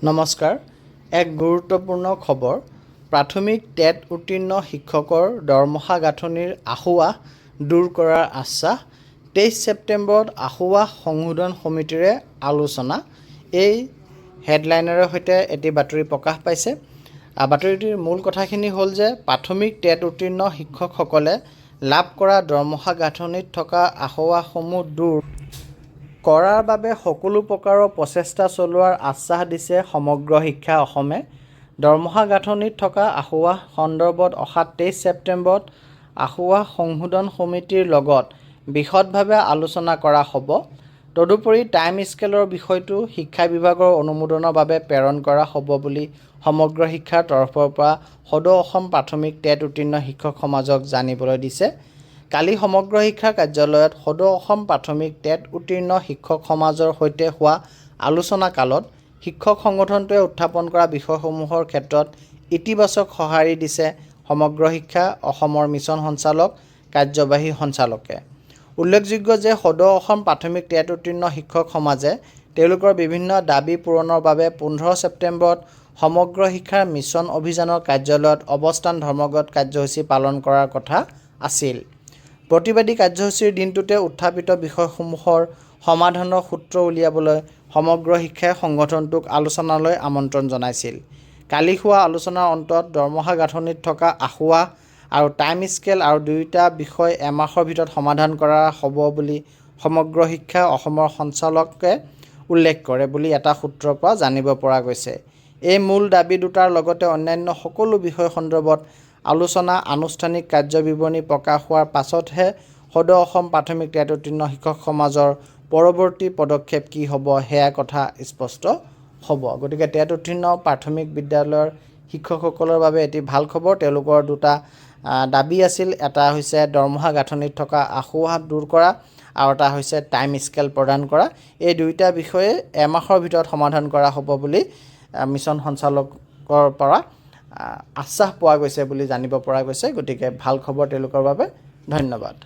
নমস্কাৰ। এক গুৰুত্বপূৰ্ণ খবৰ। প্ৰাথমিক টেট উত্তীৰ্ণ শিক্ষকৰ দৰমহা গাঁথনিৰ আসোঁৱাহ দূৰ কৰাৰ আশ্বাস। 23 ছেপ্টেম্বৰত আসোঁৱাহ সংশোধন সমিতিৰে আলোচনা। এই হেডলাইনেৰে সৈতে এটি বাতৰি প্ৰকাশ পাইছে। বাতৰিটিৰ মূল কথাখিনি হ'ল যে প্ৰাথমিক টেট উত্তীৰ্ণ শিক্ষকসকলে লাভ কৰা দৰমহা গাঁথনিত থকা আসোঁৱাহসমূহ দূৰ কৰাৰ বাবে সকলো প্ৰকাৰৰ প্ৰচেষ্টা চলোৱাৰ আশ্বাস দিছে সমগ্ৰ শিক্ষা অসমে। দৰমহা গাঁথনিত থকা আসোঁৱাহ সন্দৰ্ভত অহা 23 ছেপ্টেম্বৰত আসোঁৱাহ সংশোধন সমিতিৰ লগত বিশদভাৱে আলোচনা কৰা হ'ব। তদুপৰি টাইম স্কেলৰ বিষয়টো শিক্ষা বিভাগৰ অনুমোদনৰ বাবে প্ৰেৰণ কৰা হ'ব বুলি সমগ্ৰ শিক্ষাৰ তৰফৰ পৰা সদৌ অসম প্ৰাথমিক টেট উত্তীৰ্ণ শিক্ষক সমাজক জানিবলৈ দিছে। কালি সমগ্ৰ শিক্ষা কাৰ্যালয়ত সদৌ অসম প্ৰাথমিক টেট উত্তীৰ্ণ শিক্ষক সমাজৰ সৈতে হোৱা আলোচনা কালত শিক্ষক সংগঠনটোৱে উত্থাপন কৰা বিষয়সমূহৰ ক্ষেত্ৰত ইতিবাচক সঁহাৰি দিছে সমগ্ৰ শিক্ষা অসমৰ মিছন সঞ্চালক কাৰ্যবাহী সঞ্চালকে। উল্লেখযোগ্য যে সদৌ অসম প্ৰাথমিক টেট উত্তীৰ্ণ শিক্ষক সমাজে তেওঁলোকৰ বিভিন্ন দাবী পূৰণৰ বাবে 15 ছেপ্টেম্বৰত সমগ্ৰ শিক্ষাৰ মিছন অভিযানৰ কাৰ্যালয়ত অৱস্থান ধৰ্মঘট কাৰ্যসূচী পালন কৰাৰ কথা আছিল। প্ৰতিবাদী কাৰ্যসূচীৰ দিনটোতে উত্থাপিত বিষয়সমূহৰ সমাধানৰ সূত্ৰ উলিয়াবলৈ সমগ্ৰ শিক্ষাই সংগঠনটোক আলোচনালৈ আমন্ত্ৰণ জনাইছিল। কালি হোৱা আলোচনাৰ অন্তত দৰমহা গাঁথনিত থকা আসোঁৱাহ আৰু টাইম স্কেল আৰু দুয়োটা বিষয় এমাহৰ ভিতৰত সমাধান কৰা হ'ব বুলি সমগ্ৰ শিক্ষা অসমৰ সঞ্চালকে উল্লেখ কৰে বুলি এটা সূত্ৰৰ পৰা জানিব পৰা গৈছে। এই মূল দাবী দুটাৰ লগতে অন্যান্য সকলো বিষয় সন্দৰ্ভত আলোচনা আনুষ্ঠানিক কাৰ্যবিৱৰণী প্ৰকাশ হোৱাৰ পাছতহে সদৌ অসম প্ৰাথমিক টেট উত্তীৰ্ণ শিক্ষক সমাজৰ পৰৱৰ্তী পদক্ষেপ কি হ'ব সেয়া কথা স্পষ্ট হ'ব। গতিকে টেট উত্তীৰ্ণ প্ৰাথমিক বিদ্যালয়ৰ শিক্ষকসকলৰ বাবে এটি ভাল খবৰ। তেওঁলোকৰ দুটা দাবী আছিল। এটা হৈছে দৰমহা গাঁথনিত থকা আসোঁৱাহ দূৰ কৰা আৰু এটা হৈছে টাইম স্কেল প্ৰদান কৰা। এই দুয়োটা বিষয়ে এমাহৰ ভিতৰত সমাধান কৰা হ'ব বুলি মিছন সঞ্চালকৰ পৰা আশ্বাস পোৱা গৈছে বুলি জানিব পৰা গৈছে। গতিকে ভাল খবৰ তেওঁলোকৰ বাবে। ধন্যবাদ।